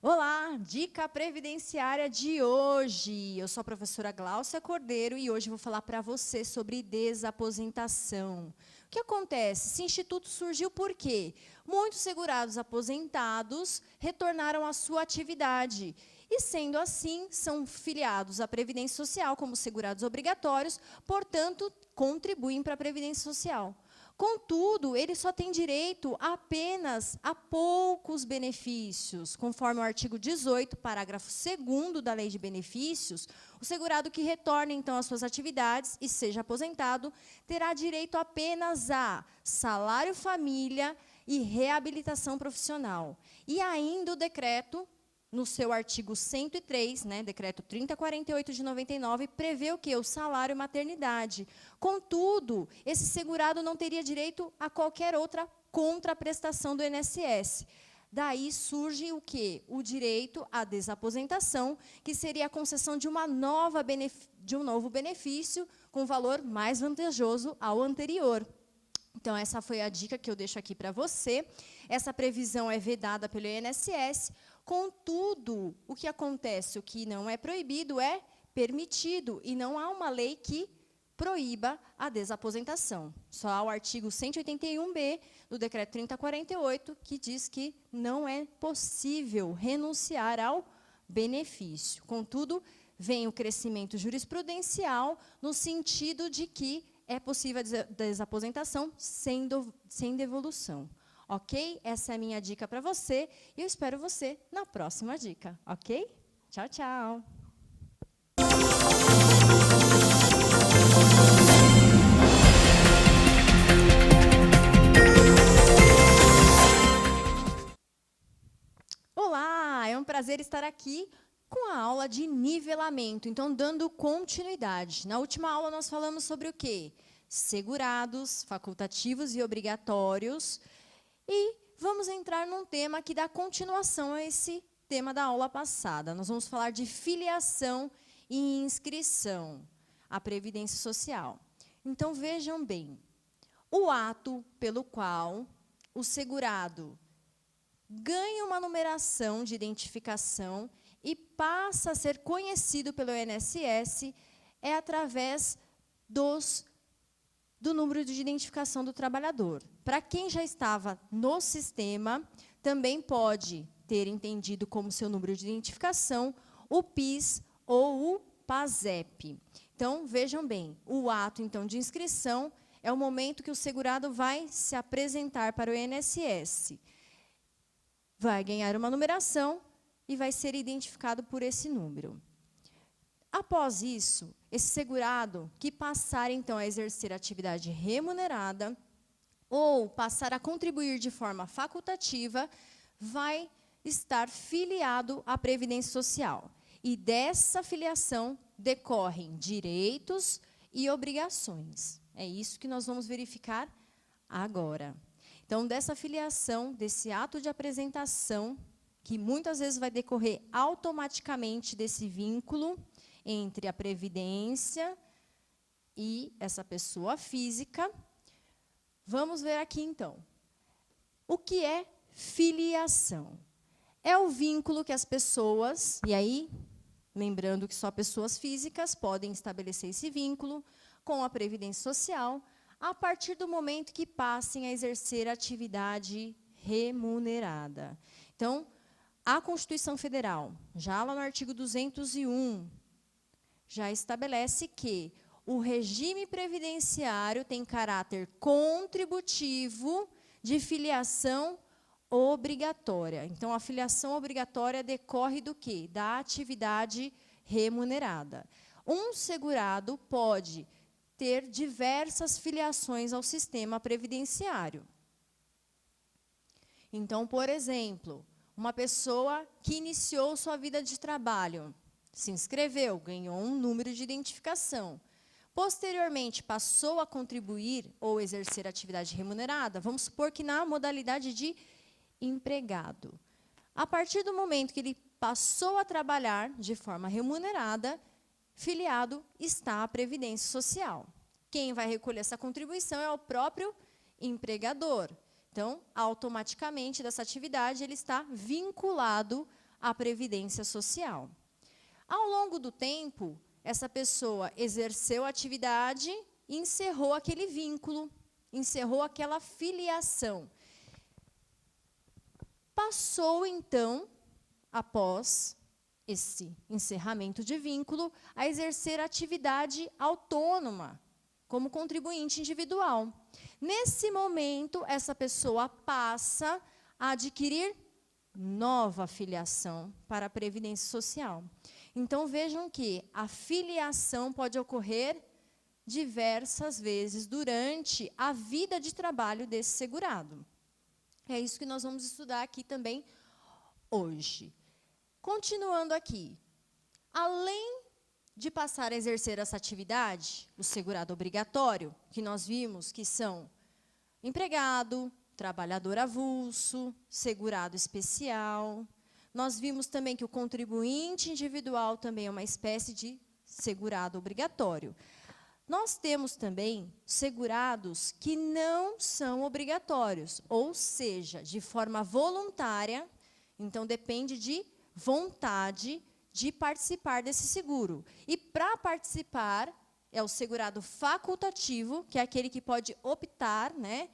Olá, dica previdenciária de hoje. Eu sou a professora Gláucia Cordeiro e hoje vou falar para você sobre desaposentação. O que acontece? Esse instituto surgiu por quê? Muitos segurados aposentados retornaram à sua atividade e, sendo assim, são filiados à Previdência Social como segurados obrigatórios, portanto, contribuem para a Previdência Social. Contudo, ele só tem direito apenas a poucos benefícios. Conforme o artigo 18, parágrafo 2º da Lei de Benefícios, o segurado que retorne, então, às suas atividades e seja aposentado, terá direito apenas a salário família e reabilitação profissional. E ainda o decreto, no seu artigo 103, decreto 3048 de 99, prevê o quê? O salário maternidade. Contudo, esse segurado não teria direito a qualquer outra contraprestação do INSS. Daí surge o quê? O direito à desaposentação, que seria a concessão de um novo benefício com valor mais vantajoso ao anterior. Então, essa foi a dica que eu deixo aqui para você. Essa previsão é vedada pelo INSS. Contudo, o que acontece? O que não é proibido é permitido, e não há uma lei que proíba a desaposentação. Só há o artigo 181b do decreto 3048, que diz que não é possível renunciar ao benefício. Contudo, vem o crescimento jurisprudencial no sentido de que é possível a desaposentação sem devolução. Ok? Essa é a minha dica para você e eu espero você na próxima dica. Ok? Tchau, tchau! Olá! É um prazer estar aqui com a aula de nivelamento, então dando continuidade. Na última aula nós falamos sobre o quê? Segurados, facultativos e obrigatórios. E vamos entrar num tema que dá continuação a esse tema da aula passada. Nós vamos falar de filiação e inscrição à Previdência Social. Então, vejam bem, o ato pelo qual o segurado ganha uma numeração de identificação e passa a ser conhecido pelo INSS é através do número de identificação do trabalhador. Para quem já estava no sistema, também pode ter entendido como seu número de identificação o PIS ou o PASEP. Então, vejam bem, o ato então, de inscrição é o momento que o segurado vai se apresentar para o INSS. Vai ganhar uma numeração e vai ser identificado por esse número. Após isso, esse segurado que passar, então, a exercer atividade remunerada ou passar a contribuir de forma facultativa, vai estar filiado à Previdência Social. E dessa filiação decorrem direitos e obrigações. É isso que nós vamos verificar agora. Então, dessa filiação, desse ato de apresentação, que muitas vezes vai decorrer automaticamente desse vínculo entre a Previdência e essa pessoa física. Vamos ver aqui, então. O que é filiação? É o vínculo que as pessoas, e aí, lembrando que só pessoas físicas podem estabelecer esse vínculo com a Previdência Social, a partir do momento que passem a exercer atividade remunerada. Então, a Constituição Federal, já lá no artigo 201, já estabelece que o regime previdenciário tem caráter contributivo de filiação obrigatória. Então, a filiação obrigatória decorre do quê? Da atividade remunerada. Um segurado pode ter diversas filiações ao sistema previdenciário. Então, por exemplo, uma pessoa que iniciou sua vida de trabalho, se inscreveu, ganhou um número de identificação. Posteriormente, passou a contribuir ou exercer atividade remunerada, vamos supor que na modalidade de empregado. A partir do momento que ele passou a trabalhar de forma remunerada, filiado está à Previdência Social. Quem vai recolher essa contribuição é o próprio empregador. Então, automaticamente, dessa atividade, ele está vinculado à Previdência Social. Ao longo do tempo, essa pessoa exerceu a atividade e encerrou aquele vínculo, encerrou aquela filiação. Passou, então, após esse encerramento de vínculo, a exercer atividade autônoma, como contribuinte individual. Nesse momento, essa pessoa passa a adquirir nova filiação para a Previdência Social. Então, vejam que a filiação pode ocorrer diversas vezes durante a vida de trabalho desse segurado. É isso que nós vamos estudar aqui também hoje. Continuando aqui, além de passar a exercer essa atividade, o segurado obrigatório, que nós vimos que são empregado, trabalhador avulso, segurado especial. Nós vimos também que o contribuinte individual também é uma espécie de segurado obrigatório. Nós temos também segurados que não são obrigatórios, ou seja, de forma voluntária, então depende de vontade de participar desse seguro. E para participar, é o segurado facultativo, que é aquele que pode optar, né,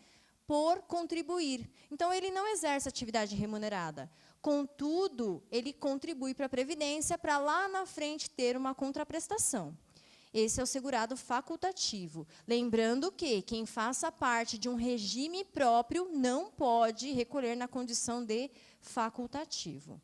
por contribuir. Então, ele não exerce atividade remunerada. Contudo, ele contribui para a Previdência para lá na frente ter uma contraprestação. Esse é o segurado facultativo. Lembrando que quem faça parte de um regime próprio não pode recolher na condição de facultativo.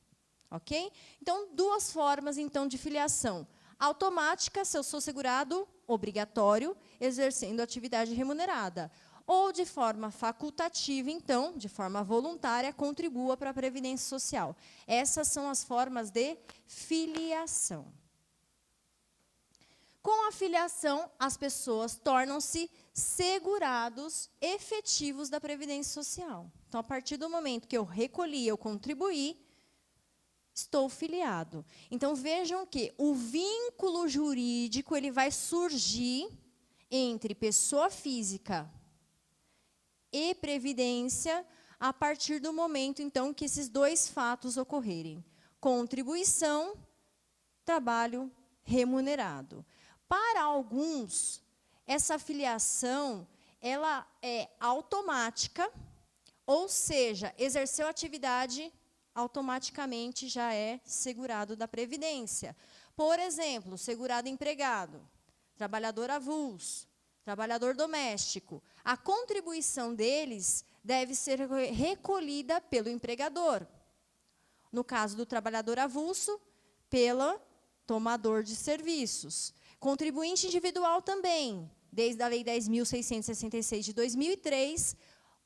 Ok? Então, duas formas então, de filiação. Automática, se eu sou segurado obrigatório, exercendo atividade remunerada. Ou de forma facultativa, então, de forma voluntária, contribua para a Previdência Social. Essas são as formas de filiação. Com a filiação, as pessoas tornam-se segurados efetivos da Previdência Social. Então, a partir do momento que eu recolhi, eu contribuí, estou filiado. Então, vejam que o vínculo jurídico ele vai surgir entre pessoa física e previdência a partir do momento, então, que esses dois fatos ocorrerem. Contribuição, trabalho remunerado. Para alguns, essa filiação ela é automática, ou seja, exerceu atividade, automaticamente já é segurado da Previdência. Por exemplo, segurado empregado, trabalhador avulso, trabalhador doméstico. A contribuição deles deve ser recolhida pelo empregador. No caso do trabalhador avulso, pelo tomador de serviços. Contribuinte individual também, desde a Lei 10.666 de 2003,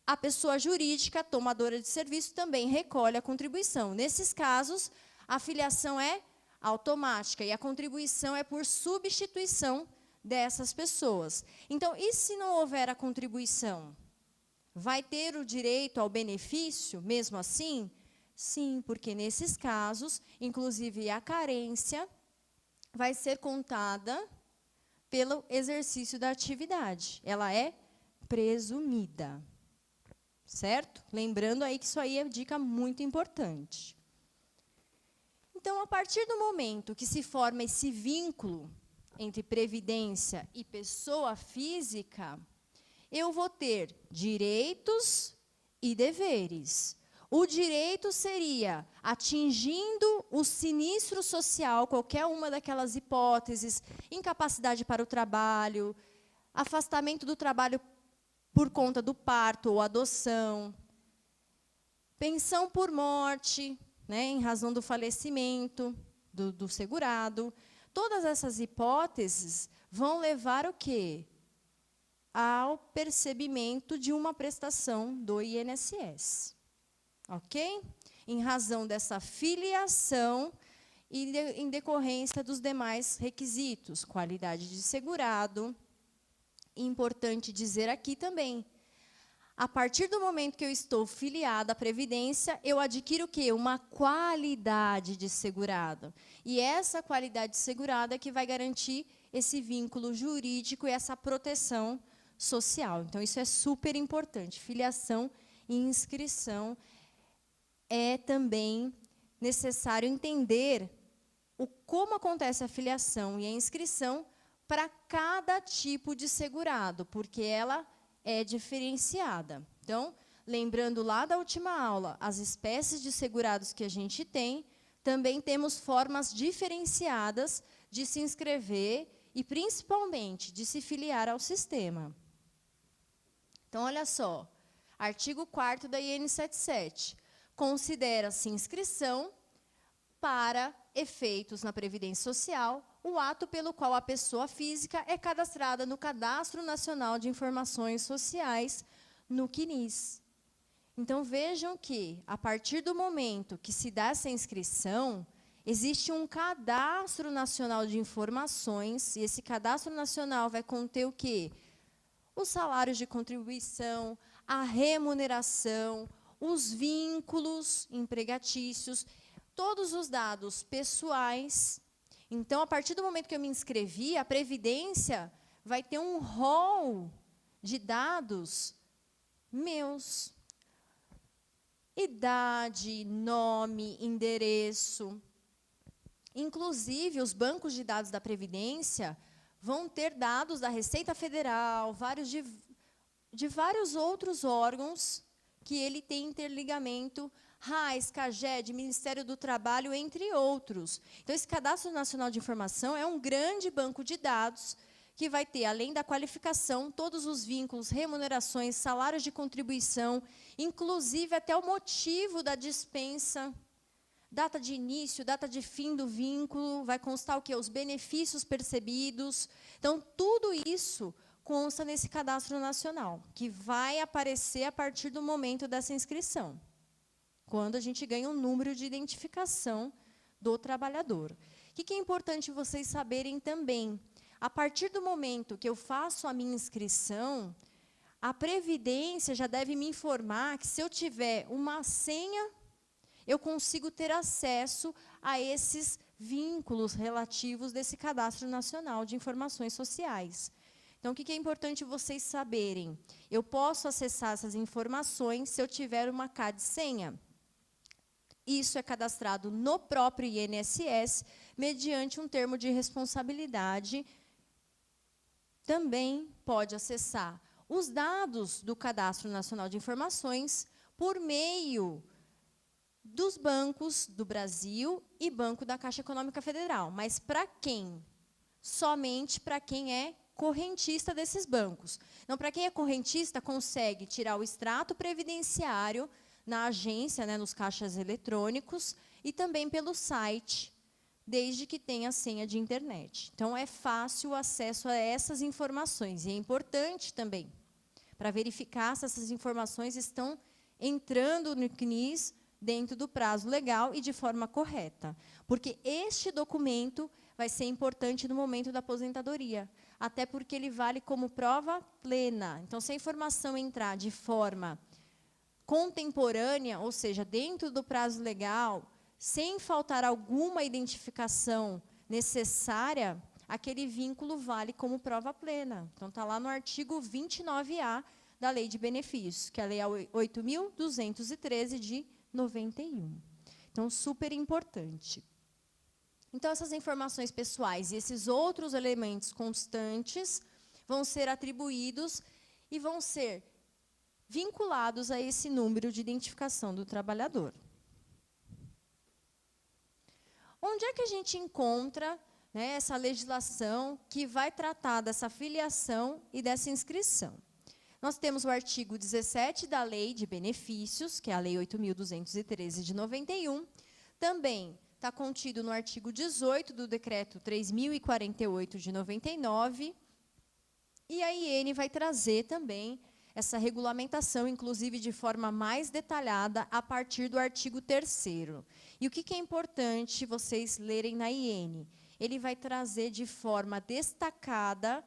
a pessoa jurídica, tomadora de serviço, também recolhe a contribuição. Nesses casos, a filiação é automática e a contribuição é por substituição dessas pessoas. Então, e se não houver a contribuição? Vai ter o direito ao benefício, mesmo assim? Sim, porque nesses casos, inclusive a carência vai ser contada pelo exercício da atividade. Ela é presumida. Certo? Lembrando aí que isso aí é dica muito importante. Então, a partir do momento que se forma esse vínculo entre previdência e pessoa física, eu vou ter direitos e deveres. O direito seria, atingindo o sinistro social, qualquer uma daquelas hipóteses, incapacidade para o trabalho, afastamento do trabalho por conta do parto ou adoção, pensão por morte, né, em razão do falecimento do segurado. Todas essas hipóteses vão levar o quê? Ao percebimento de uma prestação do INSS. Ok? Em razão dessa filiação e em decorrência dos demais requisitos, qualidade de segurado. Importante dizer aqui também, a partir do momento que eu estou filiada à Previdência, eu adquiro o quê? Uma qualidade de segurado. E essa qualidade de segurado é que vai garantir esse vínculo jurídico e essa proteção social. Então, isso é super importante. Filiação e inscrição é também necessário entender como acontece a filiação e a inscrição para cada tipo de segurado, porque ela é diferenciada. Então, lembrando lá da última aula, as espécies de segurados que a gente tem, também temos formas diferenciadas de se inscrever e, principalmente, de se filiar ao sistema. Então, olha só, artigo 4º da IN 77. Considera-se inscrição para efeitos na Previdência Social o ato pelo qual a pessoa física é cadastrada no Cadastro Nacional de Informações Sociais, no CNIS. Então, vejam que, a partir do momento que se dá essa inscrição, existe um Cadastro Nacional de Informações, e esse Cadastro Nacional vai conter o quê? Os salários de contribuição, a remuneração, os vínculos empregatícios, todos os dados pessoais. Então, a partir do momento que eu me inscrevi, a Previdência vai ter um rol de dados meus. Idade, nome, endereço. Inclusive, os bancos de dados da Previdência vão ter dados da Receita Federal, de vários outros órgãos que ele tem interligamento, RAIS, CAGED, Ministério do Trabalho, entre outros. Então, esse Cadastro Nacional de Informação é um grande banco de dados que vai ter, além da qualificação, todos os vínculos, remunerações, salários de contribuição, inclusive até o motivo da dispensa, data de início, data de fim do vínculo, vai constar o quê? Os benefícios percebidos. Então, tudo isso consta nesse Cadastro Nacional, que vai aparecer a partir do momento dessa inscrição, quando a gente ganha um número de identificação do trabalhador. O que é importante vocês saberem também? A partir do momento que eu faço a minha inscrição, a Previdência já deve me informar que, se eu tiver uma senha, eu consigo ter acesso a esses vínculos relativos desse Cadastro Nacional de Informações Sociais. Então, o que é importante vocês saberem? Eu posso acessar essas informações se eu tiver uma CAD-senha. Isso é cadastrado no próprio INSS, mediante um termo de responsabilidade. Também pode acessar os dados do Cadastro Nacional de Informações por meio dos bancos do Brasil e Banco da Caixa Econômica Federal. Mas para quem? Somente para quem é correntista desses bancos. Então, para quem é correntista, consegue tirar o extrato previdenciário na agência, né, nos caixas eletrônicos, e também pelo site, desde que tenha senha de internet. Então, é fácil o acesso a essas informações. E é importante também, para verificar se essas informações estão entrando no CNIS dentro do prazo legal e de forma correta. Porque este documento vai ser importante no momento da aposentadoria, até porque ele vale como prova plena. Então, se a informação entrar de forma contemporânea, ou seja, dentro do prazo legal, sem faltar alguma identificação necessária, aquele vínculo vale como prova plena. Então, está lá no artigo 29A da Lei de Benefícios, que é a Lei 8.213 de 91. Então, super importante. Então, essas informações pessoais e esses outros elementos constantes vão ser atribuídos e vão ser vinculados a esse número de identificação do trabalhador. Onde é que a gente encontra, né, essa legislação que vai tratar dessa filiação e dessa inscrição? Nós temos o artigo 17 da Lei de Benefícios, que é a Lei 8.213 de 91. Também está contido no artigo 18 do Decreto 3.048 de 99. E a IN vai trazer também essa regulamentação, inclusive de forma mais detalhada, a partir do artigo 3º. E o que é importante vocês lerem na IN? Ele vai trazer de forma destacada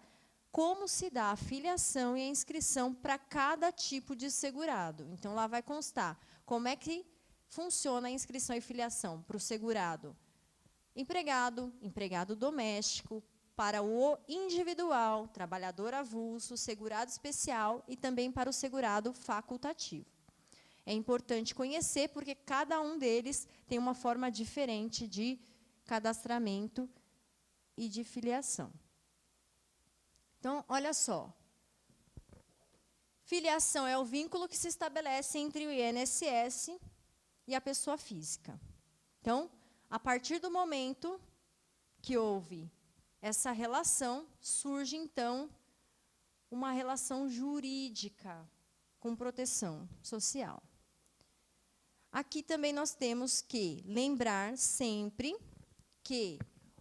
como se dá a filiação e a inscrição para cada tipo de segurado. Então, lá vai constar como é que funciona a inscrição e filiação para o segurado empregado, empregado doméstico, para o individual, trabalhador avulso, segurado especial e também para o segurado facultativo. É importante conhecer, porque cada um deles tem uma forma diferente de cadastramento e de filiação. Então, olha só. Filiação é o vínculo que se estabelece entre o INSS e a pessoa física. Então, a partir do momento que houve essa relação, surge, então, uma relação jurídica com proteção social. Aqui também nós temos que lembrar sempre que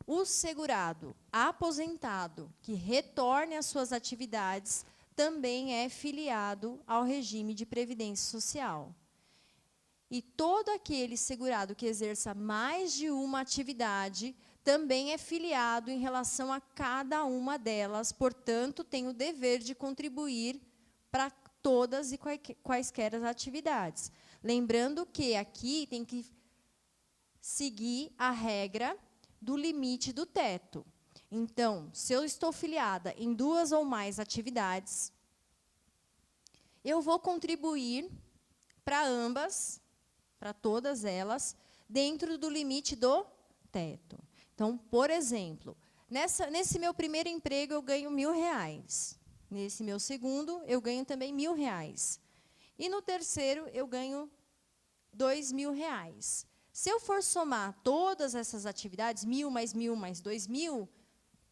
o segurado aposentado que retorne às suas atividades também é filiado ao regime de previdência social. E todo aquele segurado que exerça mais de uma atividade também é filiado em relação a cada uma delas, portanto, tem o dever de contribuir para todas e quaisquer as atividades. Lembrando que aqui tem que seguir a regra do limite do teto. Então, se eu estou filiada em 2 ou mais atividades, eu vou contribuir para ambas, para todas elas, dentro do limite do teto. Então, por exemplo, nesse meu primeiro emprego eu ganho R$1.000. Nesse meu segundo, eu ganho também R$1.000. E no terceiro, eu ganho R$2.000. Se eu for somar todas essas atividades, 1.000 mais 1.000 mais 2.000,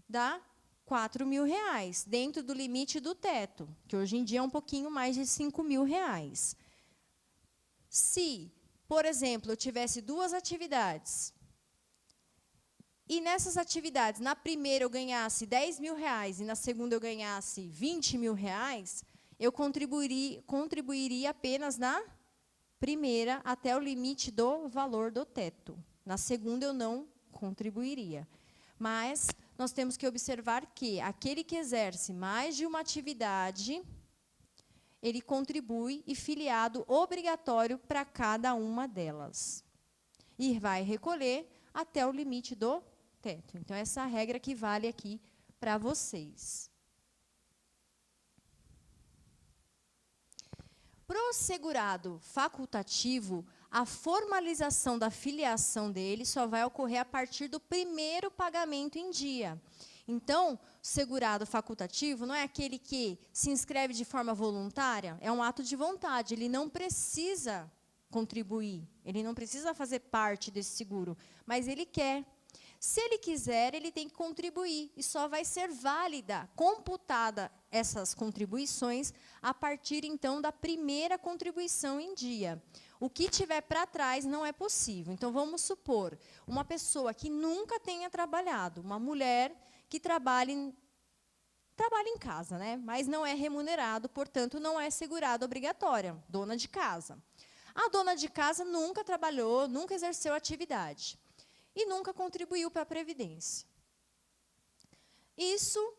dá R$4.000, dentro do limite do teto, que hoje em dia é um pouquinho mais de R$5.000. Se, por exemplo, eu tivesse 2 atividades, e nessas atividades, na primeira eu ganhasse R$10.000 e na segunda eu ganhasse R$20.000, eu contribuiria apenas na primeira até o limite do valor do teto. Na segunda eu não contribuiria. Mas nós temos que observar que aquele que exerce mais de uma atividade, ele contribui e filiado obrigatório para cada uma delas. E vai recolher até o limite do teto. Então, essa é a regra que vale aqui para vocês. Para o segurado facultativo, a formalização da filiação dele só vai ocorrer a partir do primeiro pagamento em dia. Então, o segurado facultativo não é aquele que se inscreve de forma voluntária, é um ato de vontade, ele não precisa contribuir, ele não precisa fazer parte desse seguro, mas ele quer. Se ele quiser, ele tem que contribuir, e só vai ser válida, computada essas contribuições, a partir, então, da primeira contribuição em dia. O que tiver para trás não é possível. Então, vamos supor, uma pessoa que nunca tenha trabalhado, uma mulher que trabalha em casa, né? Mas não é remunerado, portanto, não é segurada obrigatória, dona de casa. A dona de casa nunca trabalhou, nunca exerceu atividade e nunca contribuiu para a Previdência. Isso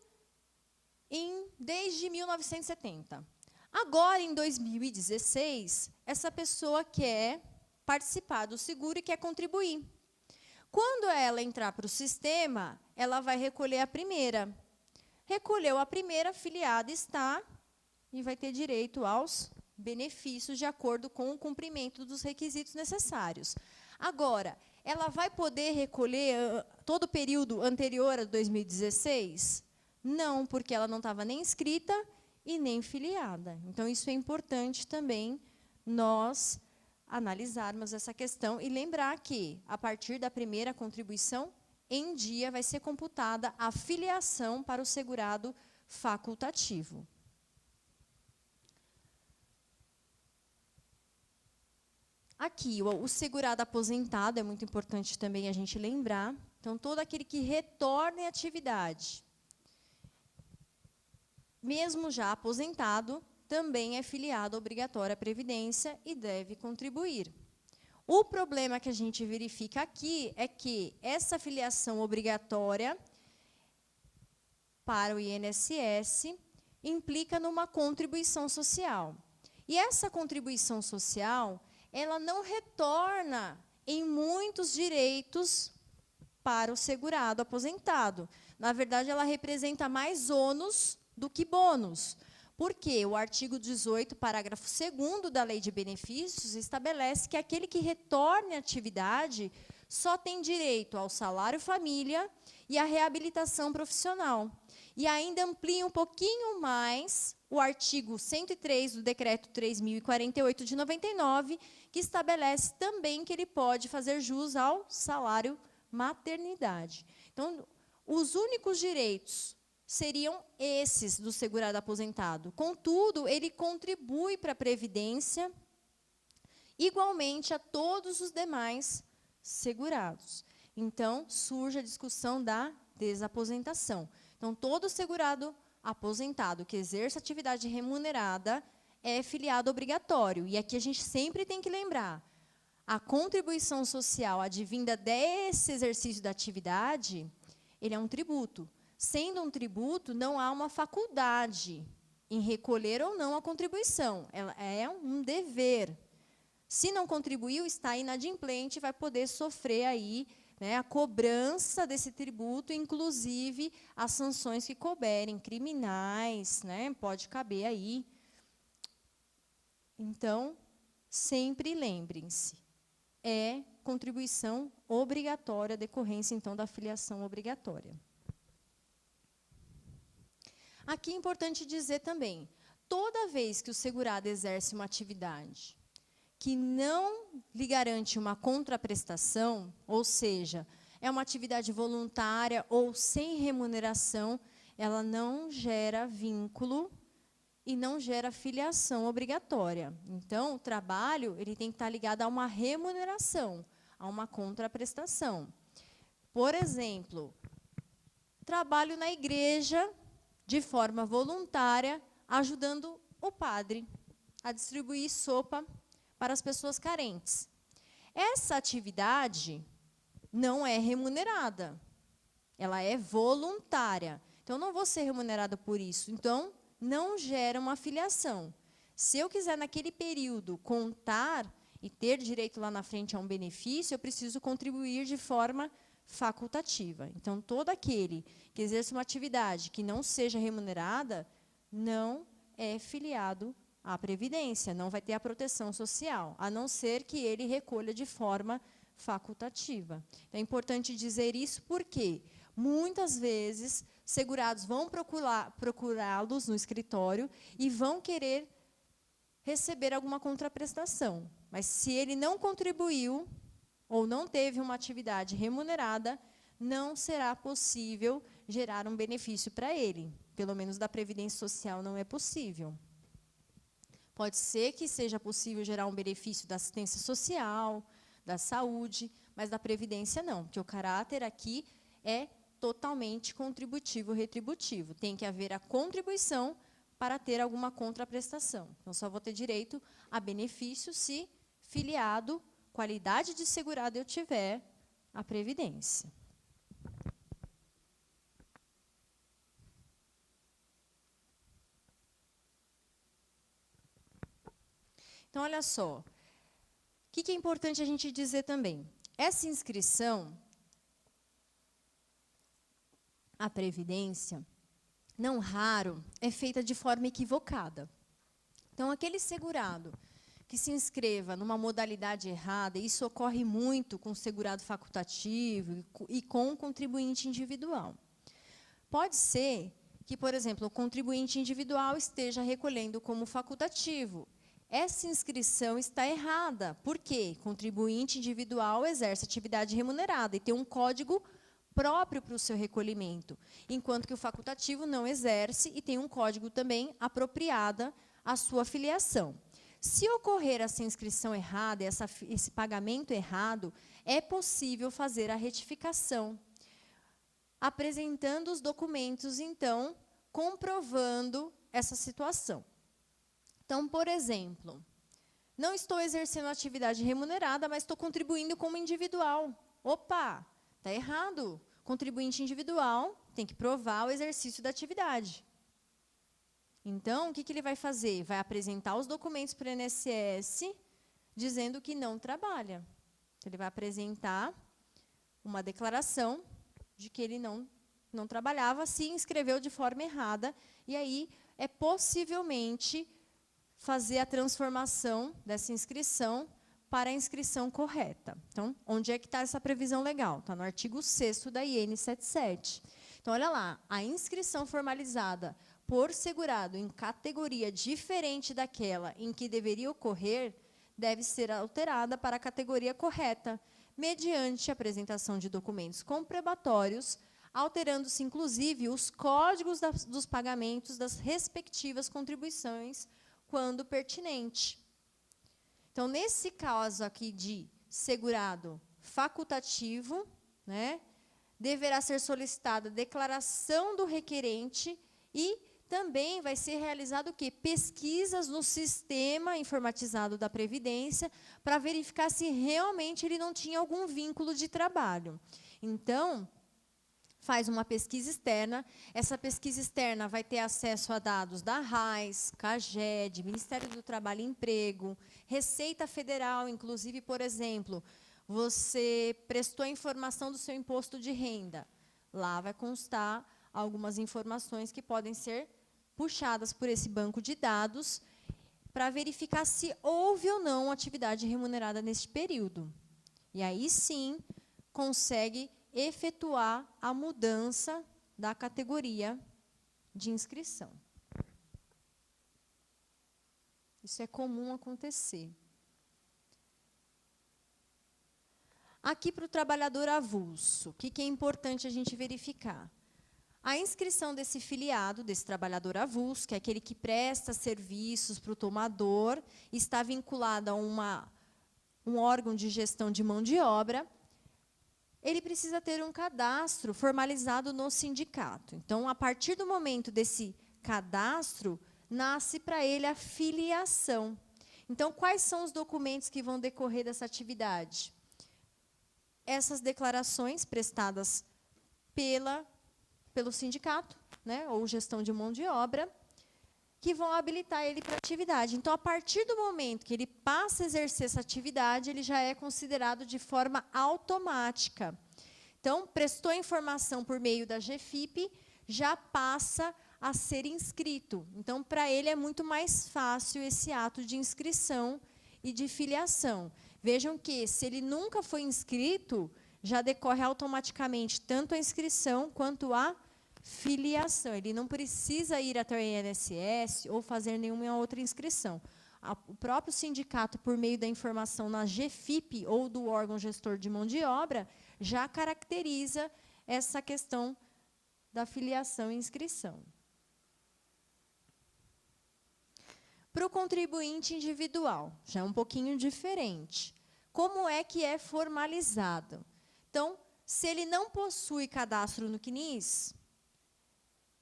desde 1970. Agora, em 2016, essa pessoa quer participar do seguro e quer contribuir. Quando ela entrar para o sistema, ela vai recolher a primeira. Recolheu a primeira, filiada está e vai ter direito aos benefícios de acordo com o cumprimento dos requisitos necessários. Agora, ela vai poder recolher todo o período anterior a 2016? Não, porque ela não estava nem inscrita e nem filiada. Então, isso é importante também nós analisarmos essa questão e lembrar que, a partir da primeira contribuição, em dia vai ser computada a filiação para o segurado facultativo. Aqui, o segurado aposentado, é muito importante também a gente lembrar. Então, todo aquele que retorna à atividade, mesmo já aposentado, também é filiado obrigatório à Previdência e deve contribuir. O problema que a gente verifica aqui é que essa filiação obrigatória para o INSS implica numa contribuição social. E essa contribuição social, ela não retorna em muitos direitos para o segurado aposentado. Na verdade, ela representa mais ônus do que bônus. Porque o artigo 18, parágrafo 2º da Lei de Benefícios estabelece que aquele que retorne à atividade só tem direito ao salário família e à reabilitação profissional. E ainda amplia um pouquinho mais o artigo 103 do Decreto 3.048 de 99, que estabelece também que ele pode fazer jus ao salário maternidade. Então, os únicos direitos seriam esses do segurado aposentado. Contudo, ele contribui para a Previdência igualmente a todos os demais segurados. Então, surge a discussão da desaposentação. Então, todo segurado aposentado que exerce atividade remunerada é filiado obrigatório. E aqui a gente sempre tem que lembrar, a contribuição social advinda desse exercício da atividade, ele é um tributo. Sendo um tributo, não há uma faculdade em recolher ou não a contribuição. Ela é um dever. Se não contribuiu, está inadimplente, vai poder sofrer aí, né, a cobrança desse tributo, inclusive as sanções que couberem, criminais, né, pode caber aí. Então, sempre lembrem-se, é contribuição obrigatória, decorrência, então, da filiação obrigatória. Aqui é importante dizer também, toda vez que o segurado exerce uma atividade que não lhe garante uma contraprestação, ou seja, é uma atividade voluntária ou sem remuneração, ela não gera vínculo e não gera filiação obrigatória. Então, o trabalho ele tem que estar ligado a uma remuneração, a uma contraprestação. Por exemplo, trabalho na igreja de forma voluntária, ajudando o padre a distribuir sopa para as pessoas carentes. Essa atividade não é remunerada, ela é voluntária. Então, eu não vou ser remunerada por isso. Então, não gera uma filiação. Se eu quiser, naquele período, contar e ter direito lá na frente a um benefício, eu preciso contribuir de forma facultativa. Então, todo aquele que exerce uma atividade que não seja remunerada, não é filiado à Previdência, não vai ter a proteção social, a não ser que ele recolha de forma facultativa. É importante dizer isso porque, muitas vezes, segurados vão procurá-los no escritório e vão querer receber alguma contraprestação. Mas, se ele não contribuiu ou não teve uma atividade remunerada, não será possível gerar um benefício para ele. Pelo menos da Previdência Social não é possível. Pode ser que seja possível gerar um benefício da assistência social, da saúde, mas da Previdência não, porque o caráter aqui é totalmente contributivo, retributivo. Tem que haver a contribuição para ter alguma contraprestação. Então, só vou ter direito a benefício se filiado, qualidade de segurado eu tiver, à Previdência. Então, olha só, o que é importante a gente dizer também? Essa inscrição à Previdência, não raro, é feita de forma equivocada. Então, aquele segurado que se inscreva numa modalidade errada, e isso ocorre muito com o segurado facultativo e com o contribuinte individual. Pode ser que, por exemplo, o contribuinte individual esteja recolhendo como facultativo. Essa inscrição está errada. Por quê? Contribuinte individual exerce atividade remunerada e tem um código próprio para o seu recolhimento, enquanto que o facultativo não exerce e tem um código também apropriado à sua filiação. Se ocorrer essa inscrição errada, esse pagamento errado, é possível fazer a retificação, apresentando os documentos, então, comprovando essa situação. Então, por exemplo, não estou exercendo atividade remunerada, mas estou contribuindo como individual. Opa, está errado. Contribuinte individual tem que provar o exercício da atividade. Então, o que ele vai fazer? Vai apresentar os documentos para o INSS, dizendo que não trabalha. Então, ele vai apresentar uma declaração de que ele não trabalhava, se inscreveu de forma errada, e aí é possivelmente fazer a transformação dessa inscrição para a inscrição correta. Então, onde é que está essa previsão legal? Está no artigo 6º da IN 77. Então, olha lá, a inscrição formalizada por segurado em categoria diferente daquela em que deveria ocorrer, deve ser alterada para a categoria correta, mediante a apresentação de documentos comprobatórios, alterando-se, inclusive, os códigos dos pagamentos das respectivas contribuições, quando pertinente. Então, nesse caso aqui de segurado facultativo, né, deverá ser solicitada a declaração do requerente e também vai ser realizado o quê? Pesquisas no sistema informatizado da Previdência para verificar se realmente ele não tinha algum vínculo de trabalho. Então, faz uma pesquisa externa. Essa pesquisa externa vai ter acesso a dados da RAIS, CAGED, Ministério do Trabalho e Emprego, Receita Federal, inclusive, por exemplo, você prestou a informação do seu imposto de renda. Lá vai constar algumas informações que podem ser puxadas por esse banco de dados para verificar se houve ou não atividade remunerada neste período. E aí, sim, consegue efetuar a mudança da categoria de inscrição. Isso é comum acontecer. Aqui, para o trabalhador avulso, o que é importante a gente verificar? A inscrição desse filiado, desse trabalhador avulso, que é aquele que presta serviços para o tomador, está vinculada a um órgão de gestão de mão de obra, ele precisa ter um cadastro formalizado no sindicato. Então, a partir do momento desse cadastro, nasce para ele a filiação. Então, quais são os documentos que vão decorrer dessa atividade? Essas declarações prestadas pelo sindicato, né, ou gestão de mão de obra, que vão habilitar ele para a atividade. Então, a partir do momento que ele passa a exercer essa atividade, ele já é considerado de forma automática. Então, prestou informação por meio da GFIP, já passa a ser inscrito. Então, para ele é muito mais fácil esse ato de inscrição e de filiação. Vejam que, se ele nunca foi inscrito, já decorre automaticamente tanto a inscrição quanto a filiação. Ele não precisa ir até o INSS ou fazer nenhuma outra inscrição. O próprio sindicato, por meio da informação na GFIP ou do órgão gestor de mão de obra, já caracteriza essa questão da filiação e inscrição. Para o contribuinte individual, já é um pouquinho diferente. Como é que é formalizado? Então, se ele não possui cadastro no CNIS,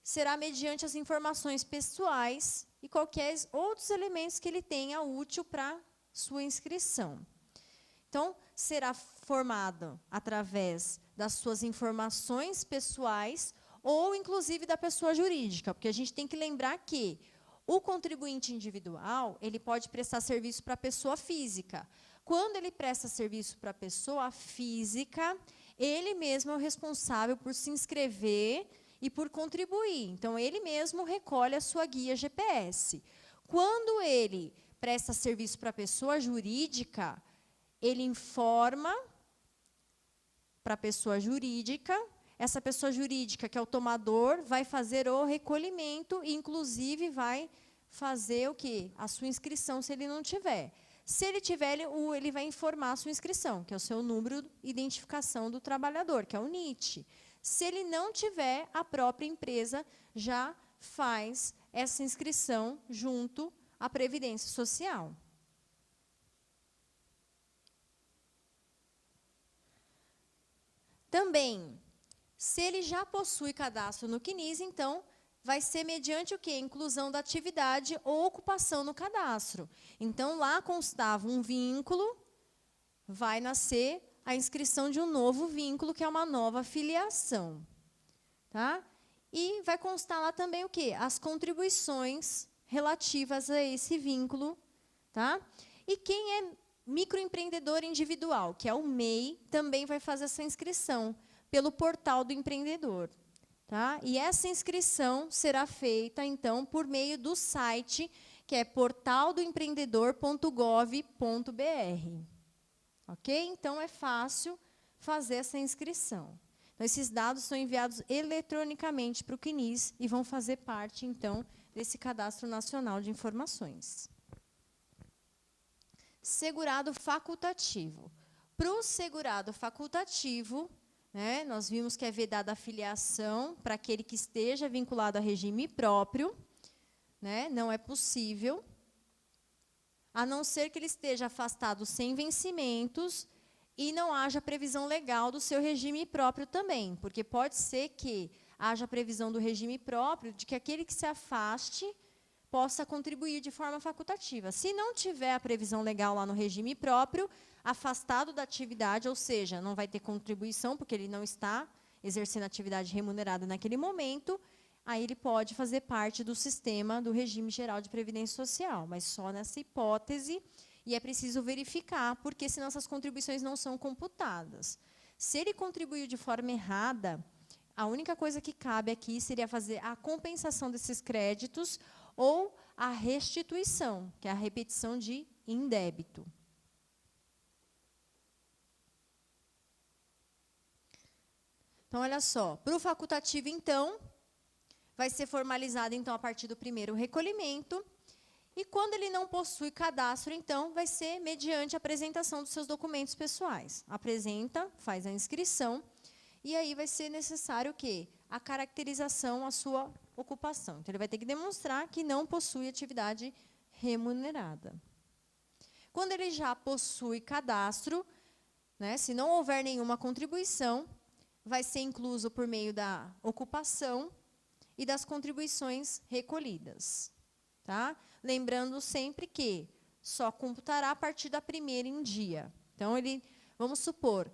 será mediante as informações pessoais e qualquer outros elementos que ele tenha útil para sua inscrição. Então, será formado através das suas informações pessoais ou, inclusive, da pessoa jurídica, porque a gente tem que lembrar que o contribuinte individual, ele pode prestar serviço para a pessoa física. Quando ele presta serviço para a pessoa física, ele mesmo é o responsável por se inscrever e por contribuir. Então, ele mesmo recolhe a sua guia GPS. Quando ele presta serviço para a pessoa jurídica, ele informa para a pessoa jurídica. Essa pessoa jurídica, que é o tomador, vai fazer o recolhimento e, inclusive, vai fazer o quê? A sua inscrição, se ele não tiver. Se ele tiver, ele vai informar a sua inscrição, que é o seu número de identificação do trabalhador, que é o NIT. Se ele não tiver, a própria empresa já faz essa inscrição junto à Previdência Social. Também, se ele já possui cadastro no CNIS, então, vai ser mediante o quê? Inclusão da atividade ou ocupação no cadastro. Então, lá constava um vínculo, vai nascer a inscrição de um novo vínculo, que é uma nova filiação. Tá? E vai constar lá também o quê? As contribuições relativas a esse vínculo. Tá? E quem é microempreendedor individual, que é o MEI, também vai fazer essa inscrição pelo portal do empreendedor. Tá? E essa inscrição será feita, então, por meio do site, que é portaldoempreendedor.gov.br. Ok? Então, é fácil fazer essa inscrição. Então, esses dados são enviados eletronicamente para o CNIS e vão fazer parte, então, desse Cadastro Nacional de Informações. Segurado facultativo. Para o segurado facultativo, né, nós vimos que é vedada a filiação para aquele que esteja vinculado a regime próprio, né, não é possível, a não ser que ele esteja afastado sem vencimentos e não haja previsão legal do seu regime próprio também, porque pode ser que haja previsão do regime próprio de que aquele que se afaste possa contribuir de forma facultativa. Se não tiver a previsão legal lá no regime próprio, afastado da atividade, ou seja, não vai ter contribuição, porque ele não está exercendo atividade remunerada naquele momento, aí ele pode fazer parte do sistema do regime geral de previdência social, mas só nessa hipótese, e é preciso verificar, porque senão essas contribuições não são computadas. Se ele contribuiu de forma errada, a única coisa que cabe aqui seria fazer a compensação desses créditos ou a restituição, que é a repetição de indébito. Então, olha só, para o facultativo, então, vai ser formalizado, então, a partir do primeiro recolhimento, e quando ele não possui cadastro, então, vai ser mediante a apresentação dos seus documentos pessoais. Apresenta, faz a inscrição, e aí vai ser necessário o quê? A caracterização, a sua ocupação. Então, ele vai ter que demonstrar que não possui atividade remunerada. Quando ele já possui cadastro, né, se não houver nenhuma contribuição, vai ser incluso por meio da ocupação e das contribuições recolhidas. Tá? Lembrando sempre que só computará a partir da primeira em dia. Então, vamos supor,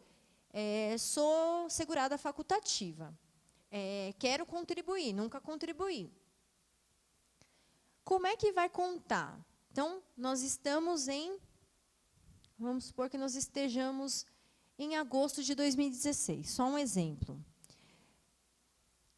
sou segurada facultativa, quero contribuir, nunca contribuí. Como é que vai contar? Então, nós estamos vamos supor que nós estejamos em agosto de 2016, só um exemplo.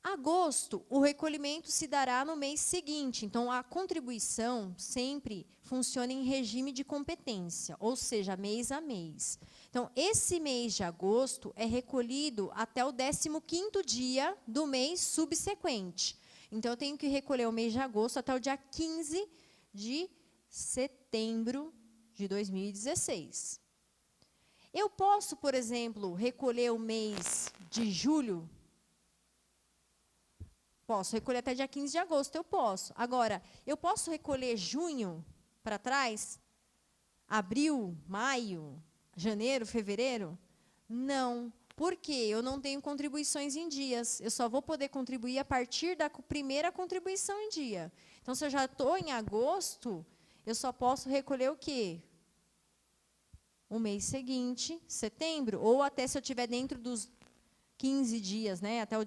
Agosto, o recolhimento se dará no mês seguinte, então a contribuição sempre funciona em regime de competência, ou seja, mês a mês. Então, esse mês de agosto é recolhido até o 15º dia do mês subsequente. Então, eu tenho que recolher o mês de agosto até o dia 15 de setembro de 2016. Eu posso, por exemplo, recolher o mês de julho? Posso recolher até dia 15 de agosto, eu posso. Agora, eu posso recolher junho para trás? Abril, maio, janeiro, fevereiro? Não. Por quê? Eu não tenho contribuições em dias. Eu só vou poder contribuir a partir da primeira contribuição em dia. Então, se eu já estou em agosto, eu só posso recolher o quê? O mês seguinte, setembro, ou até se eu estiver dentro dos 15 dias, né, até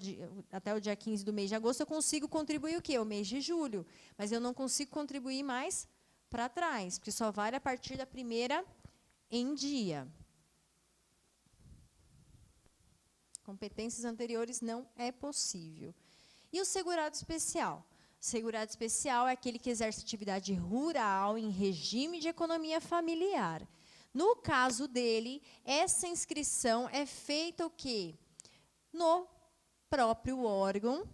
o dia 15 do mês de agosto, eu consigo contribuir o quê? O mês de julho. Mas eu não consigo contribuir mais para trás, porque só vale a partir da primeira em dia. Competências anteriores não é possível. E o segurado especial? O segurado especial é aquele que exerce atividade rural em regime de economia familiar. No caso dele, essa inscrição é feita o quê? No próprio órgão,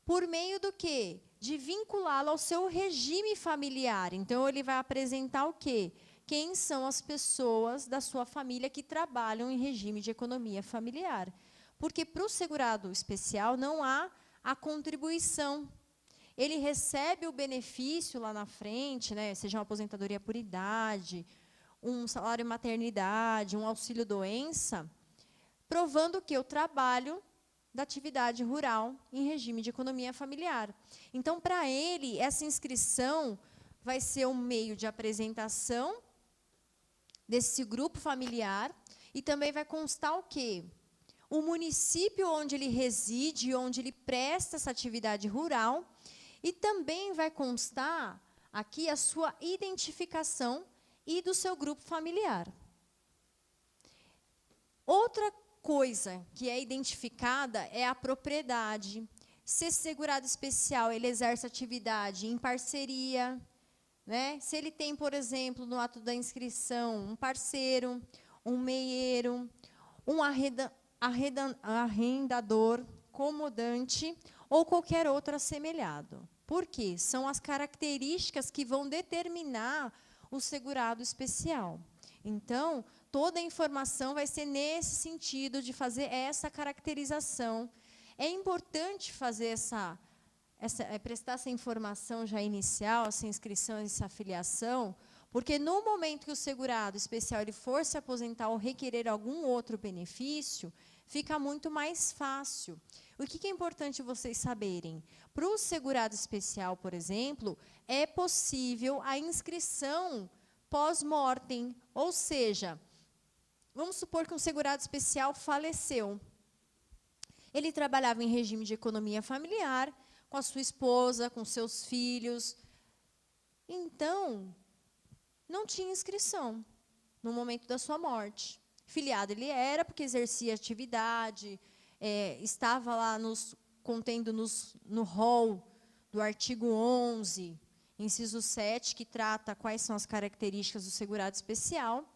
por meio do quê? De vinculá-lo ao seu regime familiar. Então, ele vai apresentar o quê? Quem são as pessoas da sua família que trabalham em regime de economia familiar. Porque para o segurado especial não há a contribuição. Ele recebe o benefício lá na frente, né, seja uma aposentadoria por idade, um salário maternidade, um auxílio-doença, provando que eu trabalho da atividade rural em regime de economia familiar. Então, para ele, essa inscrição vai ser um meio de apresentação desse grupo familiar e também vai constar o quê? O município onde ele reside, onde ele presta essa atividade rural, e também vai constar aqui a sua identificação e do seu grupo familiar. Outra coisa que é identificada é a propriedade. Se esse segurado especial ele exerce atividade em parceria, né? Se ele tem, por exemplo, no ato da inscrição, um parceiro, um meieiro, um arrendador, comodante ou qualquer outro assemelhado. Por quê? São as características que vão determinar o segurado especial. Então, toda a informação vai ser nesse sentido de fazer essa caracterização. É importante fazer prestar essa informação já inicial, essa inscrição, essa afiliação, porque no momento que o segurado especial ele for se aposentar ou requerer algum outro benefício, fica muito mais fácil. O que é importante vocês saberem? Para o segurado especial, por exemplo, é possível a inscrição pós-mortem, ou seja, vamos supor que um segurado especial faleceu. Ele trabalhava em regime de economia familiar, com a sua esposa, com seus filhos. Então, não tinha inscrição no momento da sua morte. Filiado ele era, porque exercia atividade, estava lá contendo no rol do artigo 11, inciso 7, que trata quais são as características do segurado especial.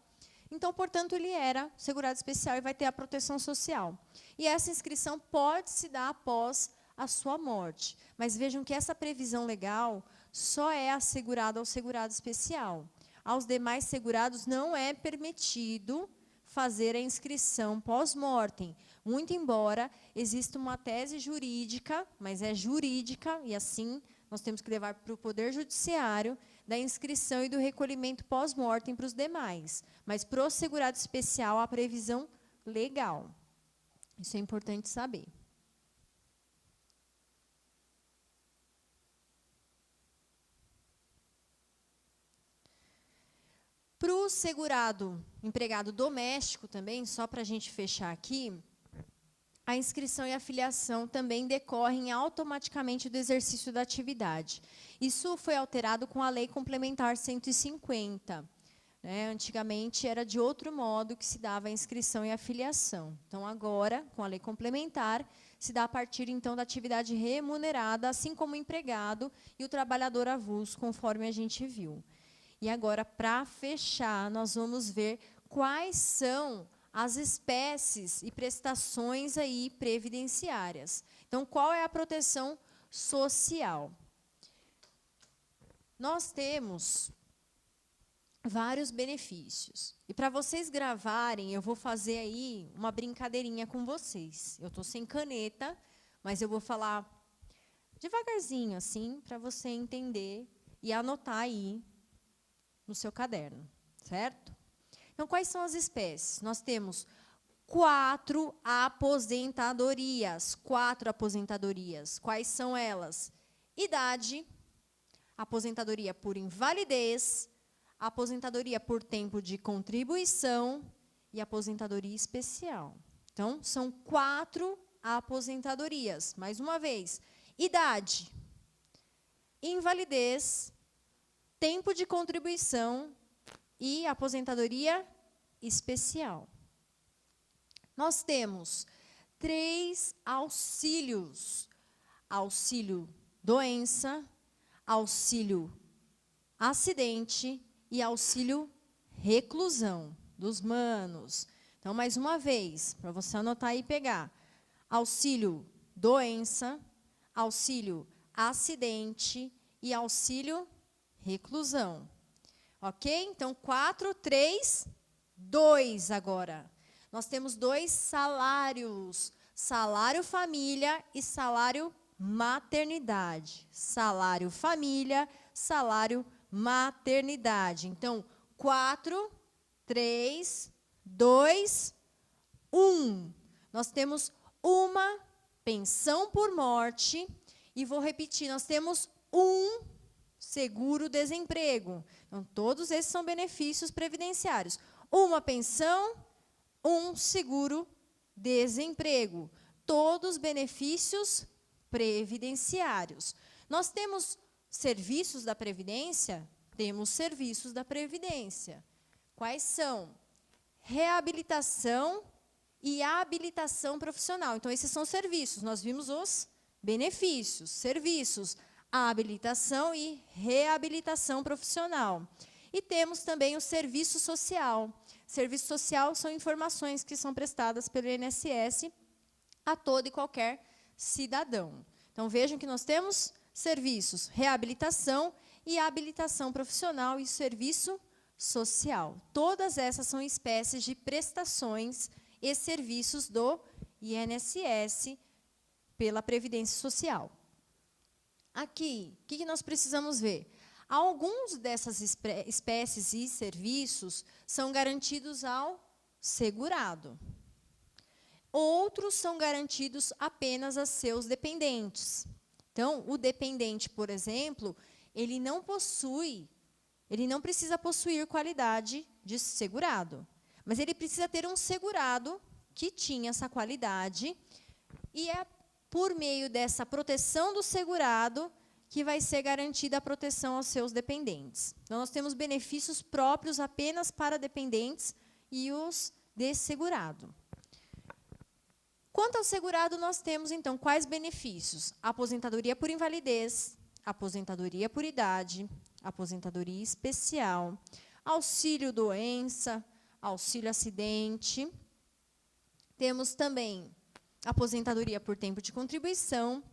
Então, portanto, ele era segurado especial e vai ter a proteção social. E essa inscrição pode se dar após a sua morte. Mas vejam que essa previsão legal só é assegurada ao segurado especial. Aos demais segurados não é permitido fazer a inscrição pós-mortem, muito embora exista uma tese jurídica, mas é jurídica, e assim nós temos que levar para o Poder Judiciário, da inscrição e do recolhimento pós-mortem para os demais. Mas para o segurado especial, a previsão legal. Isso é importante saber. Para o segurado empregado doméstico também, só para a gente fechar aqui, a inscrição e a filiação também decorrem automaticamente do exercício da atividade. Isso foi alterado com a Lei Complementar 150. Né? Antigamente era de outro modo que se dava a inscrição e a filiação. Então, agora, com a Lei Complementar, se dá a partir, então, da atividade remunerada, assim como o empregado e o trabalhador avulso, conforme a gente viu. E agora, para fechar, nós vamos ver quais são as espécies e prestações aí previdenciárias. Então, qual é a proteção social? Nós temos vários benefícios. E para vocês gravarem, eu vou fazer aí uma brincadeirinha com vocês. Eu estou sem caneta, mas eu vou falar devagarzinho, assim, para você entender e anotar aí no seu caderno, certo? Então, quais são as espécies? Nós temos 4 aposentadorias. 4 aposentadorias. Quais são elas? Idade, aposentadoria por invalidez, aposentadoria por tempo de contribuição e aposentadoria especial. Então, são 4 aposentadorias. Mais uma vez, idade, invalidez, tempo de contribuição e aposentadoria especial. Nós temos 3 auxílios: auxílio doença, auxílio acidente e auxílio reclusão dos manos. Então, mais uma vez, para você anotar e pegar: auxílio doença, auxílio acidente e auxílio reclusão. Ok? Então, 4, 3, 2 agora. Nós temos 2 salários: salário família e salário maternidade. Salário família, salário maternidade. Então, 4, 3, 2, 1. Nós temos uma pensão por morte. E vou repetir, nós temos um seguro-desemprego. Então, todos esses são benefícios previdenciários. Uma pensão, um seguro-desemprego. Todos benefícios previdenciários. Nós temos serviços da Previdência? Temos serviços da Previdência. Quais são? Reabilitação e habilitação profissional. Então, esses são serviços. Nós vimos os benefícios, serviços, habilitação e reabilitação profissional. E temos também o serviço social. Serviço social são informações que são prestadas pelo INSS a todo e qualquer cidadão. Então, vejam que nós temos serviços, reabilitação e habilitação profissional e serviço social. Todas essas são espécies de prestações e serviços do INSS pela Previdência Social. Aqui, o que nós precisamos ver? Alguns dessas espécies e serviços são garantidos ao segurado. Outros são garantidos apenas a seus dependentes. Então, o dependente, por exemplo, ele não precisa possuir qualidade de segurado, mas ele precisa ter um segurado que tinha essa qualidade, e é por meio dessa proteção do segurado que vai ser garantida a proteção aos seus dependentes. Então, nós temos benefícios próprios apenas para dependentes e os de segurado. Quanto ao segurado, nós temos, então, quais benefícios? Aposentadoria por invalidez, aposentadoria por idade, aposentadoria especial, auxílio doença, auxílio acidente. Temos também aposentadoria por tempo de contribuição,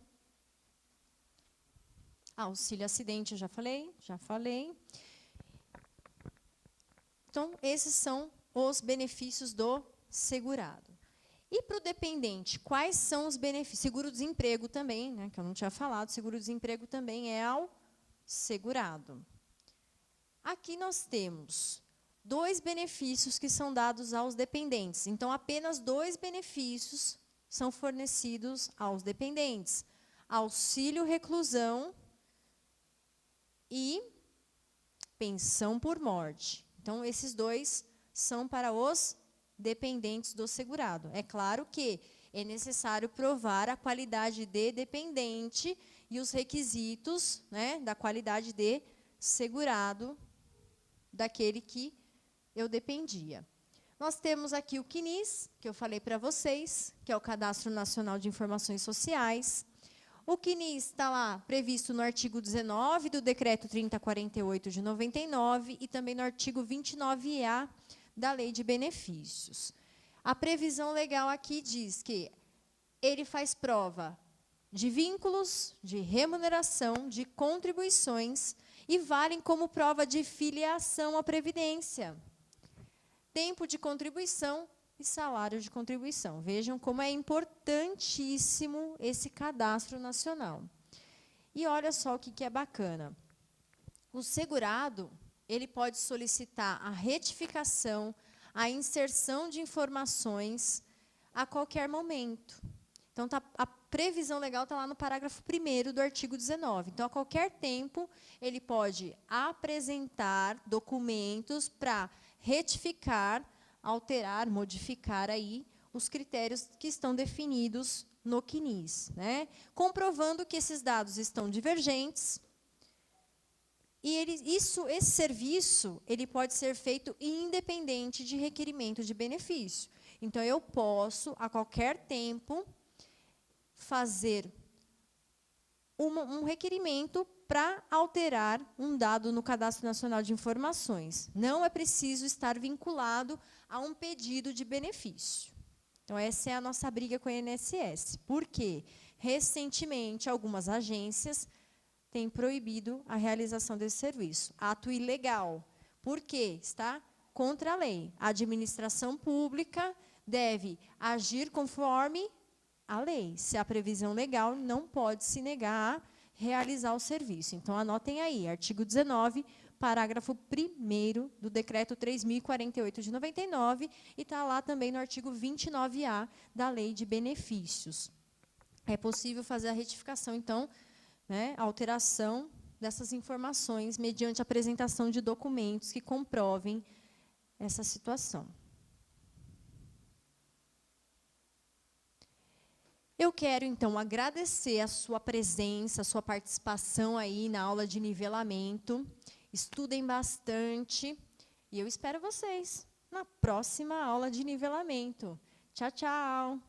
auxílio acidente, eu já falei. Então, esses são os benefícios do segurado. E para o dependente, quais são os benefícios? Seguro-desemprego também, né, que eu não tinha falado, seguro-desemprego também é ao segurado. Aqui nós temos 2 benefícios que são dados aos dependentes. Então, apenas 2 benefícios são fornecidos aos dependentes: auxílio reclusão e pensão por morte. Então, esses 2 são para os dependentes do segurado. É claro que é necessário provar a qualidade de dependente e os requisitos, né, da qualidade de segurado daquele que eu dependia. Nós temos aqui o CNIS, que eu falei para vocês, que é o Cadastro Nacional de Informações Sociais. O CNIS está lá previsto no artigo 19 do Decreto 3048 de 99 e também no artigo 29A da Lei de Benefícios. A previsão legal aqui diz que ele faz prova de vínculos, de remuneração, de contribuições e valem como prova de filiação à Previdência. Tempo de contribuição e salário de contribuição. Vejam como é importantíssimo esse cadastro nacional. E olha só o que é bacana. O segurado, ele pode solicitar a retificação, a inserção de informações a qualquer momento. Então, a previsão legal está lá no parágrafo 1º do artigo 19. Então, a qualquer tempo, ele pode apresentar documentos para retificar, alterar, modificar aí os critérios que estão definidos no CNIS, né? Comprovando que esses dados estão divergentes. E esse serviço ele pode ser feito independente de requerimento de benefício. Então, eu posso, a qualquer tempo, fazer um requerimento para alterar um dado no Cadastro Nacional de Informações. Não é preciso estar vinculado a um pedido de benefício. Então, essa é a nossa briga com a INSS. Por quê? Recentemente, algumas agências têm proibido a realização desse serviço. Ato ilegal. Por quê? Está contra a lei. A administração pública deve agir conforme a lei. Se há previsão legal, não pode se negar a realizar o serviço. Então, anotem aí, artigo 19, parágrafo 1º do Decreto 3.048 de 99, e está lá também no artigo 29A da Lei de Benefícios. É possível fazer a retificação, então, né, a alteração dessas informações mediante a apresentação de documentos que comprovem essa situação. Eu quero, então, agradecer a sua presença, a sua participação aí na aula de nivelamento. Estudem bastante e eu espero vocês na próxima aula de nivelamento. Tchau, tchau!